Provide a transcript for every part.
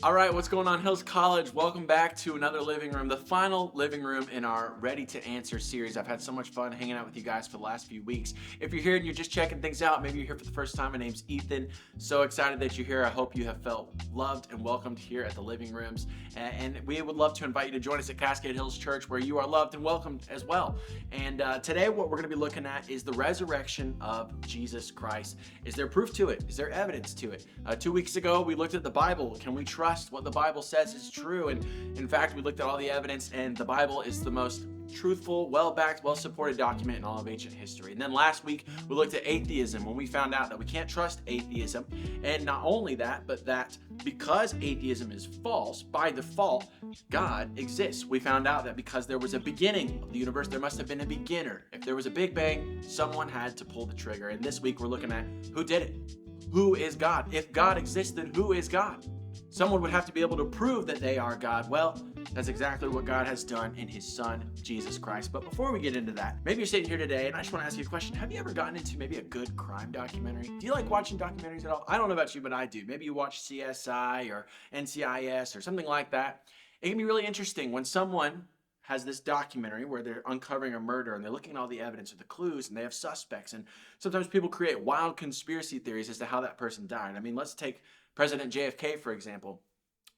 All right, what's going on, Hills College? Welcome back to another living room, the final living room in our Ready to Answer series. I've had so much fun hanging out with you guys for the last few weeks. If you're here and you're just checking things out, maybe you're here for the first time, my name's Ethan. So excited that you're here. I hope you have felt loved and welcomed here at the living rooms. And we would love to invite you to join us at Cascade Hills Church, where you are loved and welcomed as well. And today, what we're going to be looking at is the resurrection of Jesus Christ. Is there proof to it? Is there evidence to it? 2 weeks ago, we looked at the Bible. Can we trust what the Bible says is true? And in fact, we looked at all the evidence, and the Bible is the most truthful, well-backed, well-supported document in all of ancient history. And then last week, we looked at atheism, when we found out that we can't trust atheism. And not only that, but that because atheism is false, by default, God exists. We found out that because there was a beginning of the universe, there must have been a beginner. If there was a Big Bang, someone had to pull the trigger. And this week, we're looking at who did it? Who is God? If God exists, then who is God? Someone would have to be able to prove that they are God. Well, that's exactly what God has done in his son, Jesus Christ. But before we get into that, maybe you're sitting here today and I just want to ask you a question. Have you ever gotten into maybe a good crime documentary? Do you like watching documentaries at all? I don't know about you, but I do. Maybe you watch CSI or NCIS or something like that. It can be really interesting when someone has this documentary where they're uncovering a murder and they're looking at all the evidence or the clues and they have suspects. And sometimes people create wild conspiracy theories as to how that person died. I mean, let's take President JFK, for example.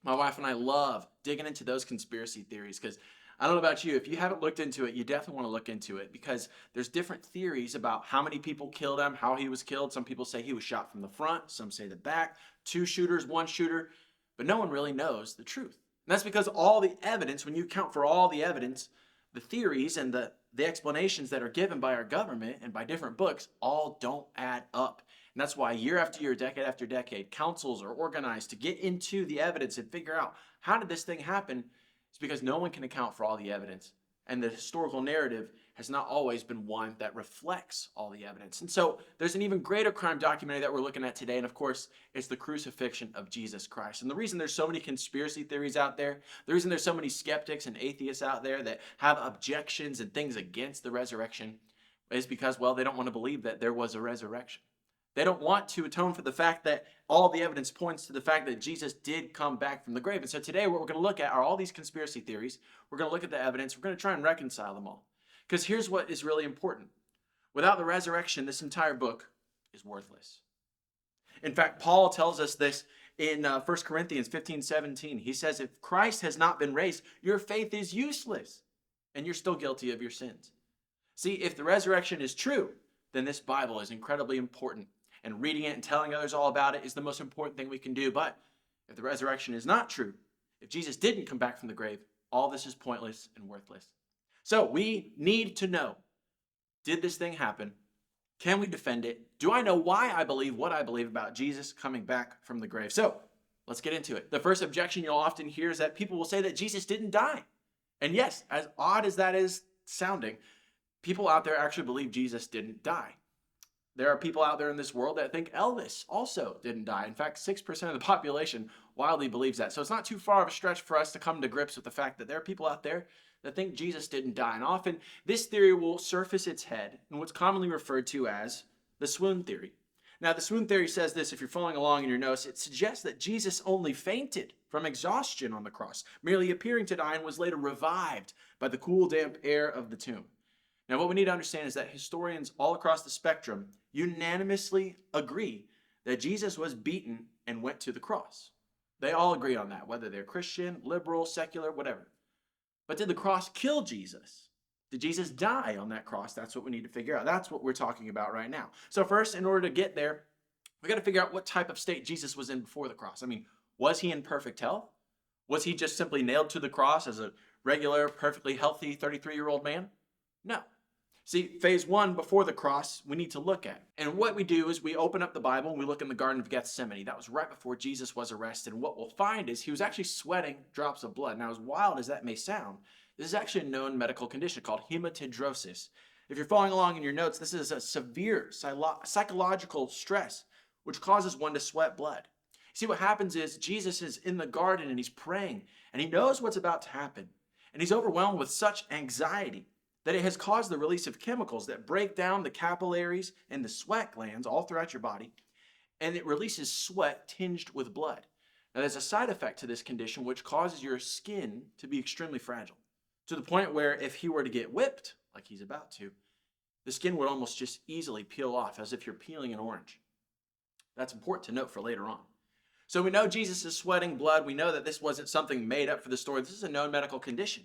My wife and I love digging into those conspiracy theories because I don't know about you, if you haven't looked into it, you definitely want to look into it because there's different theories about how many people killed him, how he was killed. Some people say he was shot from the front, some say the back, 2 shooters, 1 shooter, but no one really knows the truth. And that's because all the evidence, when you account for all the evidence, the theories and the explanations that are given by our government and by different books all don't add up. And that's why year after year, decade after decade, councils are organized to get into the evidence and figure out how did this thing happen. It's because no one can account for all the evidence. And the historical narrative has not always been one that reflects all the evidence. And so there's an even greater crime documentary that we're looking at today. And of course, it's the crucifixion of Jesus Christ. And the reason there's so many conspiracy theories out there, the reason there's so many skeptics and atheists out there that have objections and things against the resurrection is because, well, they don't want to believe that there was a resurrection. They don't want to atone for the fact that all the evidence points to the fact that Jesus did come back from the grave. And so today what we're going to look at are all these conspiracy theories. We're going to look at the evidence. We're going to try and reconcile them all. Because here's what is really important. Without the resurrection, this entire book is worthless. In fact, Paul tells us this in 1 Corinthians 15:17. He says, if Christ has not been raised, your faith is useless and you're still guilty of your sins. See, if the resurrection is true, then this Bible is incredibly important. And reading it and telling others all about it is the most important thing we can do. But if the resurrection is not true, if Jesus didn't come back from the grave, all this is pointless and worthless. So we need to know, did this thing happen? Can we defend it? Do I know why I believe what I believe about Jesus coming back from the grave? So let's get into it. The first objection you'll often hear is that people will say that Jesus didn't die. And yes, as odd as that is sounding, people out there actually believe Jesus didn't die. There are people out there in this world that think Elvis also didn't die. In fact, 6% of the population wildly believes that. So it's not too far of a stretch for us to come to grips with the fact that there are people out there that think Jesus didn't die. And often this theory will surface its head in what's commonly referred to as the swoon theory. Now, the swoon theory says this, if you're following along in your notes, it suggests that Jesus only fainted from exhaustion on the cross, merely appearing to die, and was later revived by the cool, damp air of the tomb. Now, what we need to understand is that historians all across the spectrum unanimously agree that Jesus was beaten and went to the cross. They all agree on that, whether they're Christian, liberal, secular, whatever. But did the cross kill Jesus? Did Jesus die on that cross? That's what we need to figure out. That's what we're talking about right now. So first, in order to get there, we got to figure out what type of state Jesus was in before the cross. I mean, was he in perfect health? Was he just simply nailed to the cross as a regular, perfectly healthy 33-year-old man? No. See, phase 1 before the cross, we need to look at. And what we do is we open up the Bible and we look in the Garden of Gethsemane. That was right before Jesus was arrested. And what we'll find is he was actually sweating drops of blood. Now, as wild as that may sound, this is actually a known medical condition called hematidrosis. If you're following along in your notes, this is a severe psychological stress which causes one to sweat blood. See, what happens is Jesus is in the garden and he's praying and he knows what's about to happen. And he's overwhelmed with such anxiety that it has caused the release of chemicals that break down the capillaries and the sweat glands all throughout your body, and it releases sweat tinged with blood. Now, there's a side effect to this condition which causes your skin to be extremely fragile, to the point where if he were to get whipped, like he's about to, the skin would almost just easily peel off as if you're peeling an orange. That's important to note for later on. So we know Jesus is sweating blood. We know that this wasn't something made up for the story. This is a known medical condition.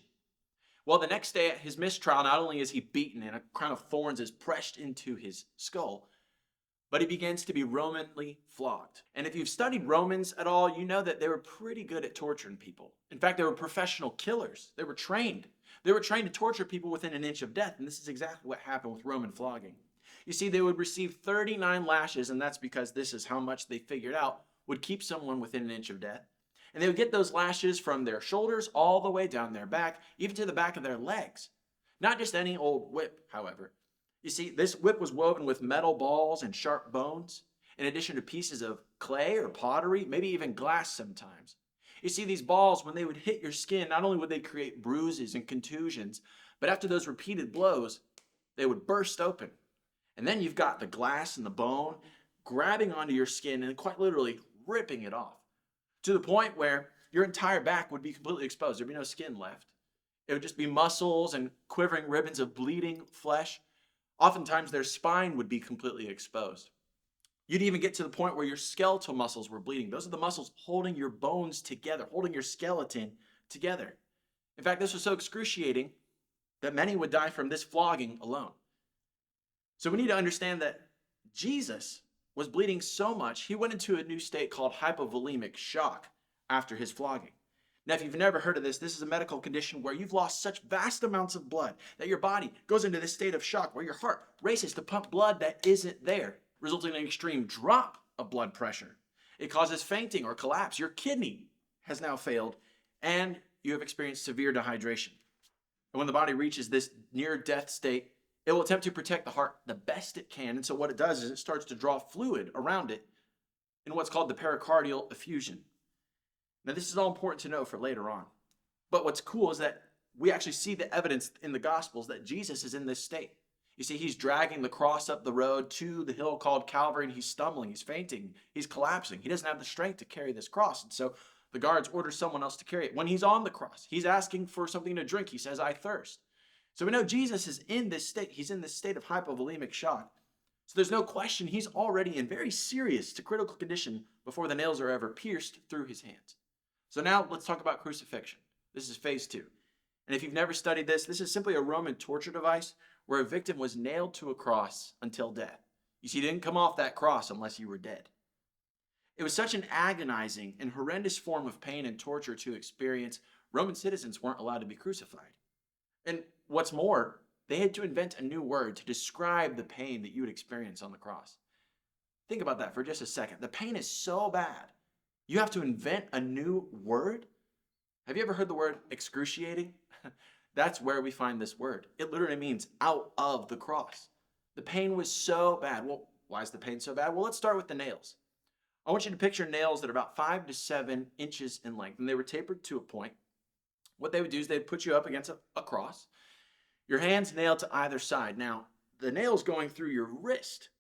Well, the next day at his mistrial, not only is he beaten and a crown of thorns is pressed into his skull, but he begins to be Romanly flogged. And if you've studied Romans at all, you know that they were pretty good at torturing people. In fact, they were professional killers. They were trained. They were trained to torture people within an inch of death, and this is exactly what happened with Roman flogging. You see, they would receive 39 lashes, and that's because this is how much they figured out would keep someone within an inch of death. And they would get those lashes from their shoulders all the way down their back, even to the back of their legs. Not just any old whip, however. You see, this whip was woven with metal balls and sharp bones, in addition to pieces of clay or pottery, maybe even glass sometimes. You see, these balls, when they would hit your skin, not only would they create bruises and contusions, but after those repeated blows, they would burst open. And then you've got the glass and the bone grabbing onto your skin and quite literally ripping it off, to the point where your entire back would be completely exposed. There'd be no skin left. It would just be muscles and quivering ribbons of bleeding flesh. Oftentimes their spine would be completely exposed. You'd even get to the point where your skeletal muscles were bleeding. Those are the muscles holding your bones together, holding your skeleton together. In fact, this was so excruciating that many would die from this flogging alone. So we need to understand that Jesus was bleeding so much, he went into a new state called hypovolemic shock after his flogging. Now, if you've never heard of this, this is a medical condition where you've lost such vast amounts of blood that your body goes into this state of shock where your heart races to pump blood that isn't there, resulting in an extreme drop of blood pressure. It causes fainting or collapse. Your kidney has now failed, and you have experienced severe dehydration. And when the body reaches this near-death state, it will attempt to protect the heart the best it can. And so what it does is it starts to draw fluid around it in what's called the pericardial effusion. Now, this is all important to know for later on. But what's cool is that we actually see the evidence in the Gospels that Jesus is in this state. You see, he's dragging the cross up the road to the hill called Calvary, and he's stumbling, he's fainting, he's collapsing. He doesn't have the strength to carry this cross. And so the guards order someone else to carry it. When he's on the cross, he's asking for something to drink. He says, "I thirst." So we know Jesus is in this state. He's in this state of hypovolemic shock. So there's no question he's already in very serious to critical condition before the nails are ever pierced through his hands. So now let's talk about crucifixion. This is phase 2. And if you've never studied this, this is simply a Roman torture device where a victim was nailed to a cross until death. You see, you didn't come off that cross unless you were dead. It was such an agonizing and horrendous form of pain and torture to experience, Roman citizens weren't allowed to be crucified. And what's more, they had to invent a new word to describe the pain that you would experience on the cross. Think about that for just a second. The pain is so bad. You have to invent a new word? Have you ever heard the word excruciating? That's where we find this word. It literally means out of the cross. The pain was so bad. Well, why is the pain so bad? Well, let's start with the nails. I want you to picture nails that are about 5 to 7 inches in length, and they were tapered to a point. What they would do is they'd put you up against a cross, your hands nailed to either side. Now, the nail's going through your wrist,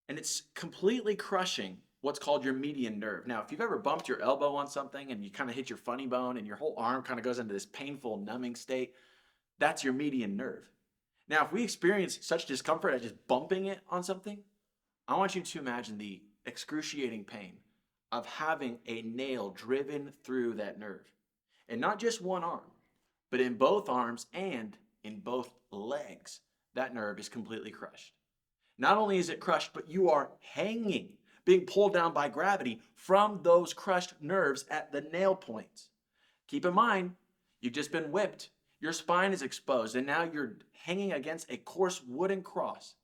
and it's completely crushing what's called your median nerve. Now, if you've ever bumped your elbow on something and you kind of hit your funny bone and your whole arm kind of goes into this painful numbing state, that's your median nerve. Now, if we experience such discomfort as just bumping it on something, I want you to imagine the excruciating pain of having a nail driven through that nerve. And not just one arm, but in both arms and in both legs, that nerve is completely crushed. Not only is it crushed, but you are hanging, being pulled down by gravity from those crushed nerves at the nail points. Keep in mind, you've just been whipped. Your spine is exposed, and now you're hanging against a coarse wooden cross.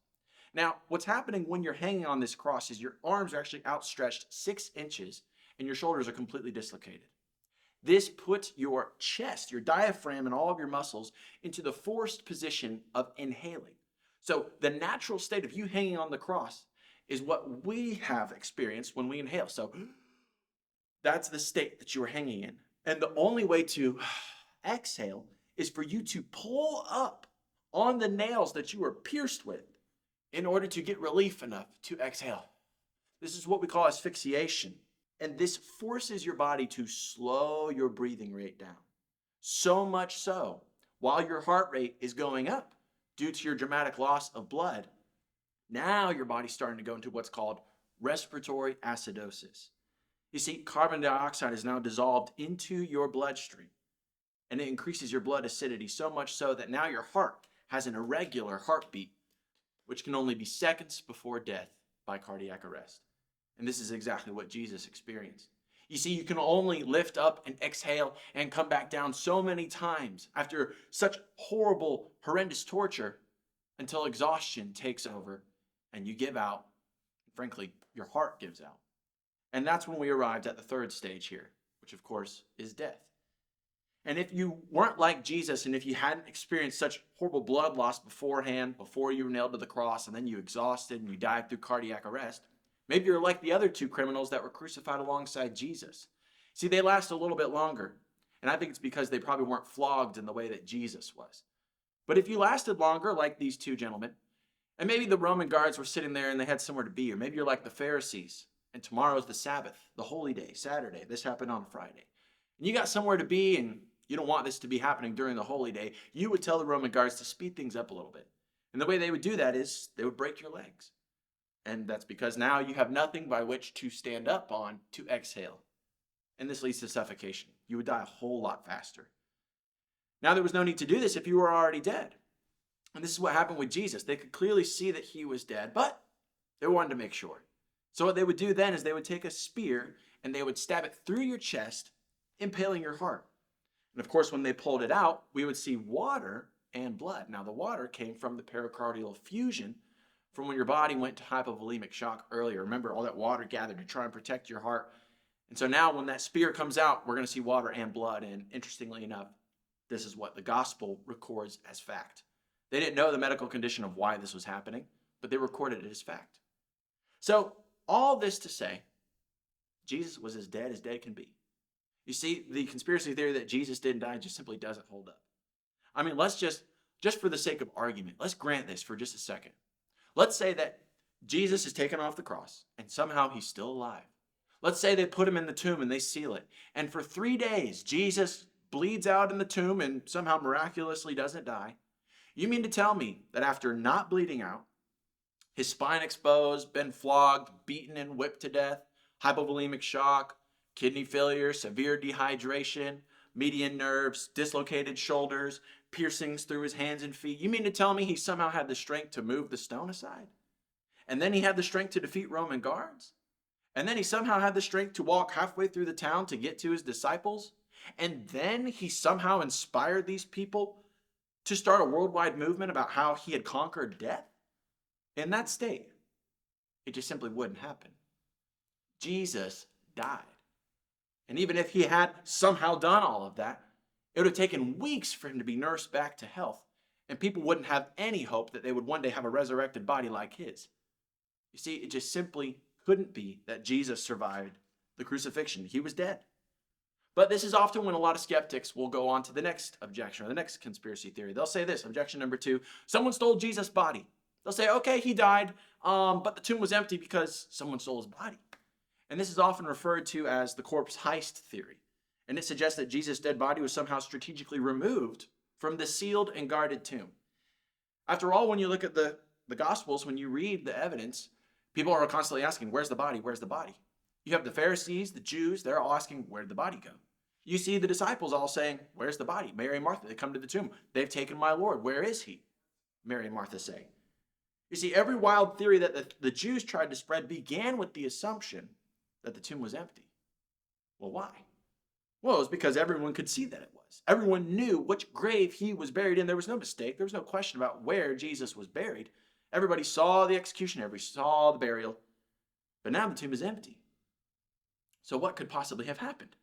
Now, what's happening when you're hanging on this cross is your arms are actually outstretched 6 inches, and your shoulders are completely dislocated. This puts your chest, your diaphragm, and all of your muscles into the forced position of inhaling. So the natural state of you hanging on the cross is what we have experienced when we inhale. So that's the state that you are hanging in. And the only way to exhale is for you to pull up on the nails that you were pierced with in order to get relief enough to exhale. This is what we call asphyxiation. And this forces your body to slow your breathing rate down. So much so, while your heart rate is going up due to your dramatic loss of blood, now your body's starting to go into what's called respiratory acidosis. You see, carbon dioxide is now dissolved into your bloodstream, and it increases your blood acidity so much so that now your heart has an irregular heartbeat, which can only be seconds before death by cardiac arrest. And this is exactly what Jesus experienced. You see, you can only lift up and exhale and come back down so many times after such horrible, horrendous torture until exhaustion takes over and you give out. Frankly, your heart gives out. And that's when we arrived at the third stage here, which of course is death. And if you weren't like Jesus, and if you hadn't experienced such horrible blood loss beforehand, before you were nailed to the cross, and then you exhausted and you died through cardiac arrest, maybe you're like the other two criminals that were crucified alongside Jesus. See, they last a little bit longer, and I think it's because they probably weren't flogged in the way that Jesus was. But if you lasted longer, like these two gentlemen, and maybe the Roman guards were sitting there and they had somewhere to be, or maybe you're like the Pharisees, and tomorrow's the Sabbath, the holy day, Saturday. This happened on Friday. And you got somewhere to be, and you don't want this to be happening during the holy day, you would tell the Roman guards to speed things up a little bit. And the way they would do that is they would break your legs. And that's because now you have nothing by which to stand up on to exhale. And this leads to suffocation. You would die a whole lot faster. Now, there was no need to do this if you were already dead. And this is what happened with Jesus. They could clearly see that he was dead, but they wanted to make sure. So what they would do then is they would take a spear and they would stab it through your chest, impaling your heart. And of course, when they pulled it out, we would see water and blood. Now, the water came from the pericardial effusion from when your body went to hypovolemic shock earlier. Remember, all that water gathered to try and protect your heart. And so now when that spear comes out, we're going to see water and blood. And interestingly enough, this is what the gospel records as fact. They didn't know the medical condition of why this was happening, but they recorded it as fact. So all this to say, Jesus was as dead can be. You see, the conspiracy theory that Jesus didn't die just simply doesn't hold up. I mean, let's just for the sake of argument, let's grant this for just a second. Let's say that Jesus is taken off the cross and somehow he's still alive. Let's say they put him in the tomb and they seal it. And for 3 days, Jesus bleeds out in the tomb and somehow miraculously doesn't die. You mean to tell me that after not bleeding out, his spine exposed, been flogged, beaten and whipped to death, hypovolemic shock, kidney failure, severe dehydration, median nerves, dislocated shoulders, piercings through his hands and feet. You mean to tell me he somehow had the strength to move the stone aside? And then he had the strength to defeat Roman guards? And then he somehow had the strength to walk halfway through the town to get to his disciples? And then he somehow inspired these people to start a worldwide movement about how he had conquered death? In that state, it just simply wouldn't happen. Jesus died. And even if he had somehow done all of that, it would have taken weeks for him to be nursed back to health, and people wouldn't have any hope that they would one day have a resurrected body like his. You see, it just simply couldn't be that Jesus survived the crucifixion. He was dead. But this is often when a lot of skeptics will go on to the next objection or the next conspiracy theory. They'll say this, objection number 2, someone stole Jesus' body. They'll say, okay, he died, but the tomb was empty because someone stole his body. And this is often referred to as the corpse heist theory. And it suggests that Jesus' dead body was somehow strategically removed from the sealed and guarded tomb. After all, when you look at the Gospels, when you read the evidence, people are constantly asking, where's the body? Where's the body? You have the Pharisees, the Jews, they're all asking, where'd the body go? You see the disciples all saying, where's the body? Mary and Martha, they come to the tomb. They've taken my Lord. Where is he? Mary and Martha say. You see, every wild theory that the Jews tried to spread began with the assumption that the tomb was empty. Well, why? Well, it was because everyone could see that it was. Everyone knew which grave he was buried in. There was no mistake. There was no question about where Jesus was buried. Everybody saw the execution. Everybody saw the burial. But now the tomb is empty. So what could possibly have happened?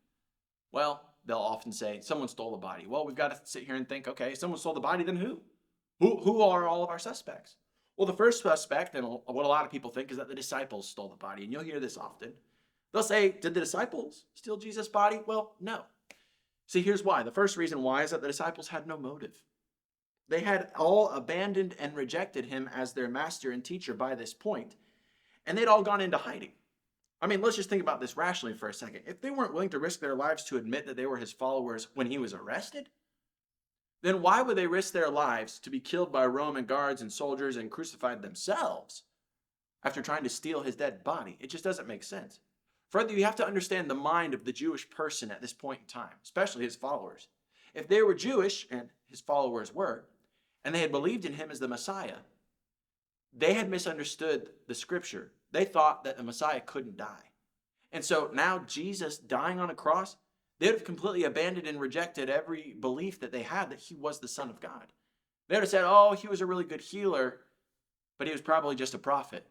Well, they'll often say, someone stole the body. Well, we've got to sit here and think, okay, someone stole the body, then who? Who are all of our suspects? Well, the first suspect, and what a lot of people think, is that the disciples stole the body. And you'll hear this often. They'll say, did the disciples steal Jesus' body? Well, no. See, here's why. The first reason why is that the disciples had no motive. They had all abandoned and rejected him as their master and teacher by this point, and they'd all gone into hiding. I mean, let's just think about this rationally for a second. If they weren't willing to risk their lives to admit that they were his followers when he was arrested, then why would they risk their lives to be killed by Roman guards and soldiers and crucified themselves after trying to steal his dead body? It just doesn't make sense. Further, you have to understand the mind of the Jewish person at this point in time, especially his followers. If they were Jewish, and his followers were, and they had believed in him as the Messiah, they had misunderstood the scripture. They thought that the Messiah couldn't die. And so now Jesus dying on a cross, they would have completely abandoned and rejected every belief that they had that he was the Son of God. They would have said, oh, he was a really good healer, but he was probably just a prophet.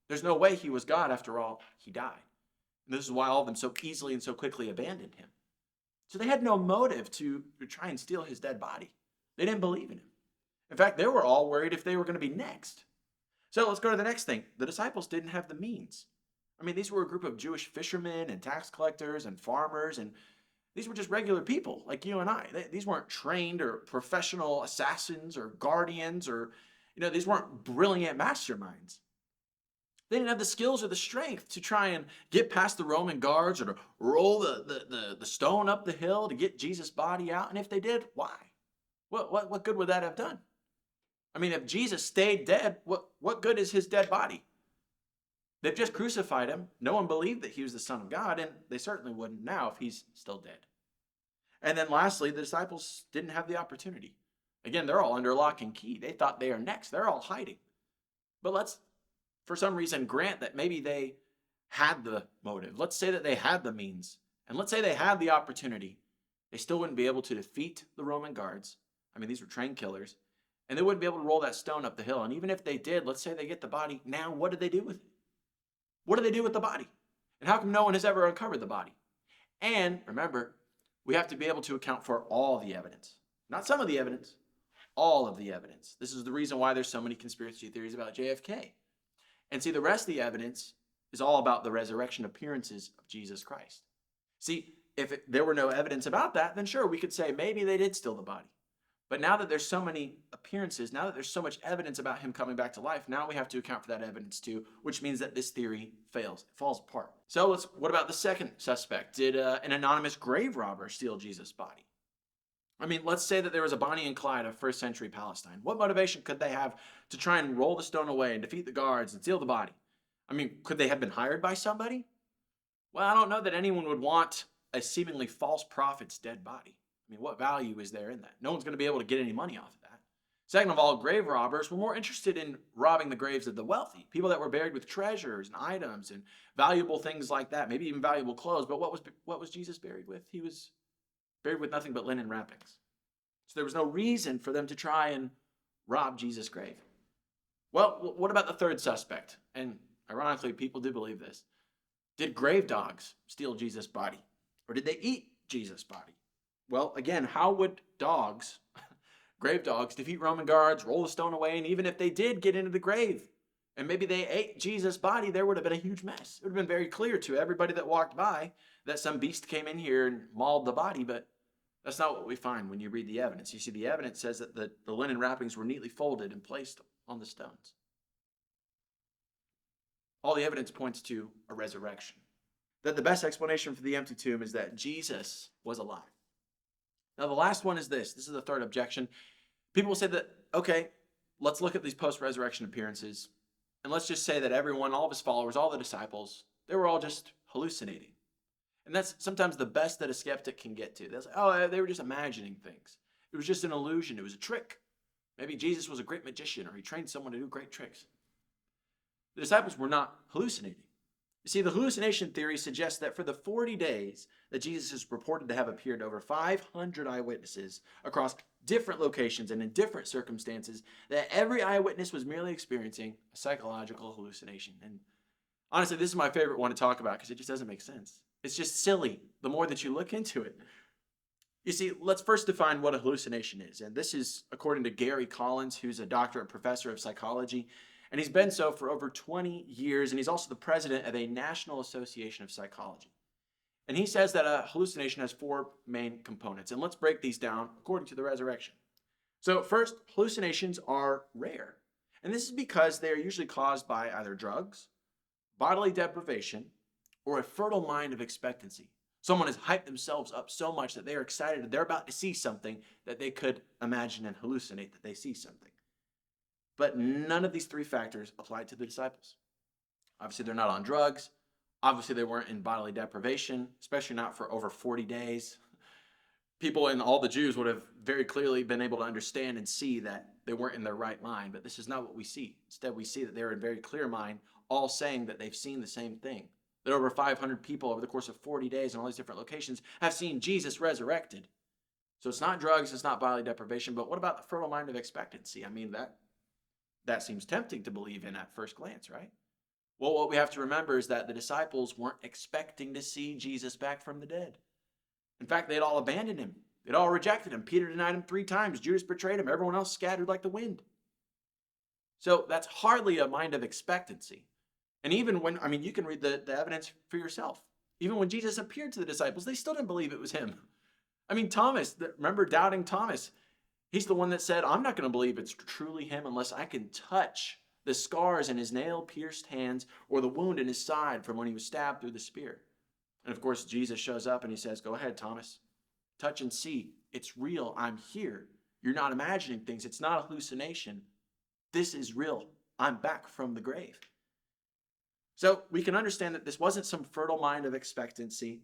There's no way he was God. After all, he died. And this is why all of them so easily and so quickly abandoned him. So they had no motive to try and steal his dead body. They didn't believe in him. In fact, they were all worried if they were going to be next. So let's go to the next thing. The disciples didn't have the means. I mean, these were a group of Jewish fishermen and tax collectors and farmers, and these were just regular people like you and I. These weren't trained or professional assassins or guardians or, these weren't brilliant masterminds. They didn't have the skills or the strength to try and get past the Roman guards or to roll the stone up the hill to get Jesus' body out. And if they did, why? What good would that have done? I mean, if Jesus stayed dead, what good is his dead body? They've just crucified him. No one believed that he was the Son of God, and they certainly wouldn't now if he's still dead. And then lastly, the disciples didn't have the opportunity. Again, they're all under lock and key. They thought they are next. They're all hiding. But let's, for some reason, grant that maybe they had the motive. Let's say that they had the means. And let's say they had the opportunity. They still wouldn't be able to defeat the Roman guards. I mean, these were trained killers. And they wouldn't be able to roll that stone up the hill. And even if they did, let's say they get the body. Now, what do they do with it? What do they do with the body? And how come no one has ever uncovered the body? And remember, we have to be able to account for all the evidence. Not some of the evidence, all of the evidence. This is the reason why there's so many conspiracy theories about JFK. And see, the rest of the evidence is all about the resurrection appearances of Jesus Christ. See, if there were no evidence about that, then sure, we could say maybe they did steal the body. But now that there's so many appearances, now that there's so much evidence about him coming back to life, now we have to account for that evidence too, which means that this theory fails. It falls apart. So what about the second suspect? Did an anonymous grave robber steal Jesus' body? I mean, let's say that there was a Bonnie and Clyde of first century Palestine. What motivation could they have to try and roll the stone away and defeat the guards and steal the body? I mean, could they have been hired by somebody? Well, I don't know that anyone would want a seemingly false prophet's dead body. I mean, what value is there in that? No one's going to be able to get any money off of that. Second of all, grave robbers were more interested in robbing the graves of the wealthy, people that were buried with treasures and items and valuable things like that, maybe even valuable clothes. But what was Jesus buried with? He was buried with nothing but linen wrappings. So there was no reason for them to try and rob Jesus' grave. Well, what about the third suspect? And ironically, people do believe this. Did grave dogs steal Jesus' body? Or did they eat Jesus' body? Well, again, how would dogs, grave dogs, defeat Roman guards, roll the stone away, and even if they did get into the grave, and maybe they ate Jesus' body, there would have been a huge mess. It would have been very clear to everybody that walked by that some beast came in here and mauled the body, but that's not what we find when you read the evidence. You see, the evidence says that the linen wrappings were neatly folded and placed on the stones. All the evidence points to a resurrection. That the best explanation for the empty tomb is that Jesus was alive. Now, the last one is this. This is the third objection. People will say that, okay, let's look at these post-resurrection appearances, and let's just say that everyone, all of his followers, all the disciples, they were all just hallucinating. And that's sometimes the best that a skeptic can get to. They'll say, oh, they were just imagining things. It was just an illusion. It was a trick. Maybe Jesus was a great magician, or he trained someone to do great tricks. The disciples were not hallucinating. You see, the hallucination theory suggests that for the 40 days that Jesus is reported to have appeared to over 500 eyewitnesses across different locations and in different circumstances, that every eyewitness was merely experiencing a psychological hallucination. And honestly, this is my favorite one to talk about because it just doesn't make sense. It's just silly the more that you look into it. You see, let's first define what a hallucination is. And this is according to Gary Collins, who's a doctorate professor of psychology. And he's been so for over 20 years, and he's also the president of a National Association of Psychology. And he says that a hallucination has four main components. And let's break these down according to the resurrection. So first, hallucinations are rare. And this is because they are usually caused by either drugs, bodily deprivation, or a fertile mind of expectancy. Someone has hyped themselves up so much that they are excited that they're about to see something that they could imagine and hallucinate that they see something. But none of these three factors applied to the disciples. Obviously, they're not on drugs. Obviously, they weren't in bodily deprivation, especially not for over 40 days. People and all the Jews would have very clearly been able to understand and see that they weren't in their right mind, but this is not what we see. Instead, we see that they're in very clear mind, all saying that they've seen the same thing. That over 500 people over the course of 40 days in all these different locations have seen Jesus resurrected. So it's not drugs, it's not bodily deprivation, but what about the fertile mind of expectancy? I mean, that seems tempting to believe in at first glance, right? Well, what we have to remember is that the disciples weren't expecting to see Jesus back from the dead. In fact, they'd all abandoned him. They'd all rejected him. Peter denied him 3 times. Judas betrayed him. Everyone else scattered like the wind. So that's hardly a mind of expectancy. And even when, you can read the evidence for yourself. Even when Jesus appeared to the disciples, they still didn't believe it was him. Thomas, remember doubting Thomas? He's the one that said, I'm not going to believe it's truly him unless I can touch the scars in his nail-pierced hands or the wound in his side from when he was stabbed through the spear. And of course, Jesus shows up and he says, go ahead, Thomas. Touch and see. It's real. I'm here. You're not imagining things. It's not a hallucination. This is real. I'm back from the grave. So we can understand that this wasn't some fertile mind of expectancy.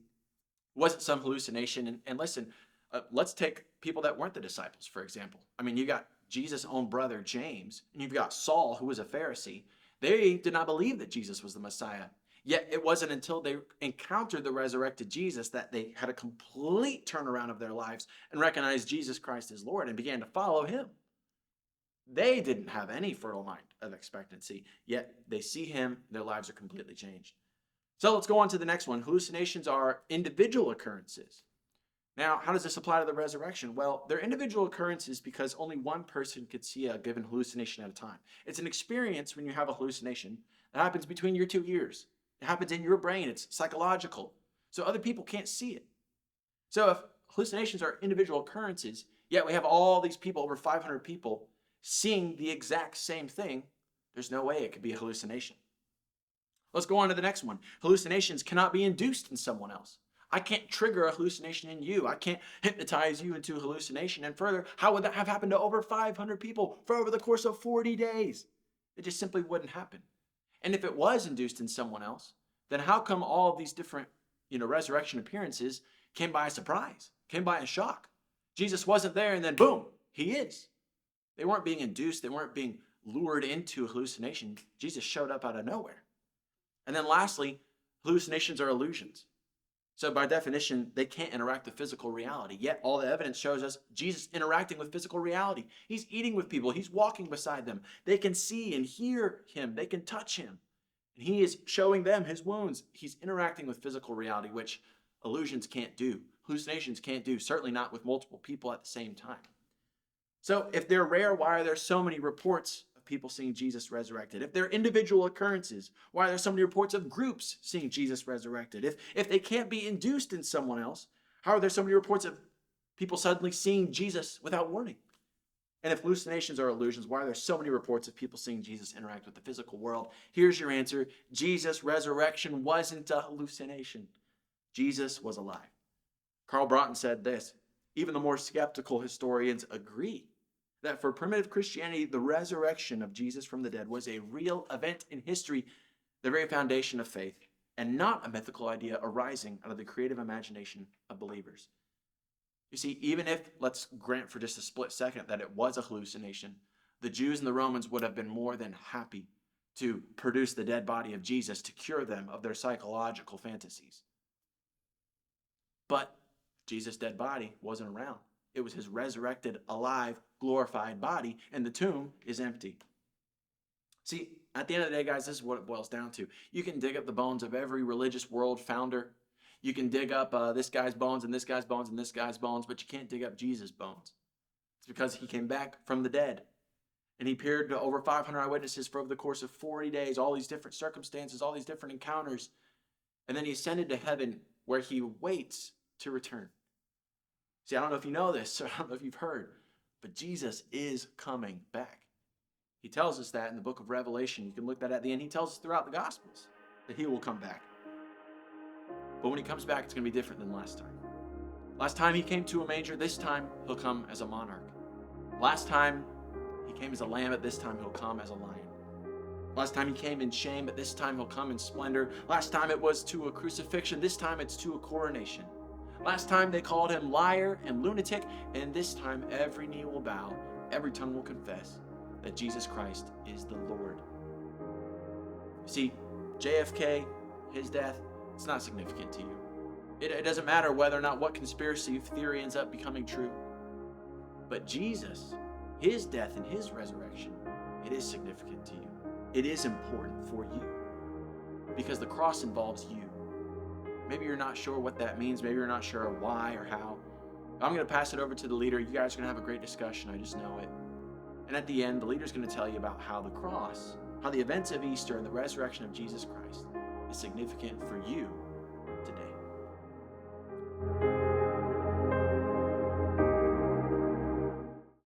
It wasn't some hallucination. And listen, let's take people that weren't the disciples, for example. You got Jesus' own brother, James, and you've got Saul, who was a Pharisee. They did not believe that Jesus was the Messiah. Yet it wasn't until they encountered the resurrected Jesus that they had a complete turnaround of their lives and recognized Jesus Christ as Lord and began to follow him. They didn't have any fertile mind of expectancy, yet they see him, their lives are completely changed. So let's go on to the next one. Hallucinations are individual occurrences. Now, how does this apply to the resurrection? Well, they're individual occurrences because only one person could see a given hallucination at a time. It's an experience when you have a hallucination that happens between your 2 ears. It happens in your brain. It's psychological. So other people can't see it. So if hallucinations are individual occurrences, yet we have all these people, over 500 people, seeing the exact same thing, there's no way it could be a hallucination. Let's go on to the next one. Hallucinations cannot be induced in someone else. I can't trigger a hallucination in you. I can't hypnotize you into a hallucination. And further, how would that have happened to over 500 people for over the course of 40 days? It just simply wouldn't happen. And if it was induced in someone else, then how come all of these different, resurrection appearances came by a surprise, came by a shock? Jesus wasn't there and then boom, he is. They weren't being induced. They weren't being lured into hallucination. Jesus showed up out of nowhere. And then lastly, hallucinations are illusions. So by definition, they can't interact with physical reality. Yet all the evidence shows us Jesus interacting with physical reality. He's eating with people. He's walking beside them. They can see and hear him. They can touch him. And he is showing them his wounds. He's interacting with physical reality, which illusions can't do. Hallucinations can't do, certainly not with multiple people at the same time. So if they're rare, why are there so many reports of people seeing Jesus resurrected? If they're individual occurrences, why are there so many reports of groups seeing Jesus resurrected? If they can't be induced in someone else, how are there so many reports of people suddenly seeing Jesus without warning? And if hallucinations are illusions, why are there so many reports of people seeing Jesus interact with the physical world? Here's your answer. Jesus' resurrection wasn't a hallucination. Jesus was alive. Karl Broughton said this, even the more skeptical historians agree that for primitive Christianity, the resurrection of Jesus from the dead was a real event in history, the very foundation of faith, and not a mythical idea arising out of the creative imagination of believers. You see, even if, let's grant for just a split second that it was a hallucination, the Jews and the Romans would have been more than happy to produce the dead body of Jesus to cure them of their psychological fantasies. But Jesus' dead body wasn't around. It was his resurrected, alive, glorified body, and the tomb is empty. See, at the end of the day, guys, this is what it boils down to. You can dig up the bones of every religious world founder. You can dig up this guy's bones and this guy's bones and this guy's bones, but you can't dig up Jesus' bones. It's because he came back from the dead. And he appeared to over 500 eyewitnesses for over the course of 40 days, all these different circumstances, all these different encounters. And then he ascended to heaven where he waits to return. See, I don't know if you know this, or I don't know if you've heard, but Jesus is coming back. He tells us that in the book of Revelation. You can look that at the end. He tells us throughout the Gospels that he will come back. But when he comes back, it's going to be different than last time. Last time he came to a manger, this time he'll come as a monarch. Last time he came as a lamb, but this time he'll come as a lion. Last time he came in shame, but this time he'll come in splendor. Last time it was to a crucifixion, this time it's to a coronation. Last time they called him liar and lunatic, and this time every knee will bow, every tongue will confess that Jesus Christ is the Lord. You see, JFK, his death, it's not significant to you. It doesn't matter whether or not what conspiracy theory ends up becoming true. But Jesus, his death and his resurrection, it is significant to you. It is important for you because the cross involves you. Maybe you're not sure what that means. Maybe you're not sure why or how. I'm going to pass it over to the leader. You guys are going to have a great discussion. I just know it. And at the end, the leader's going to tell you about how the events of Easter and the resurrection of Jesus Christ is significant for you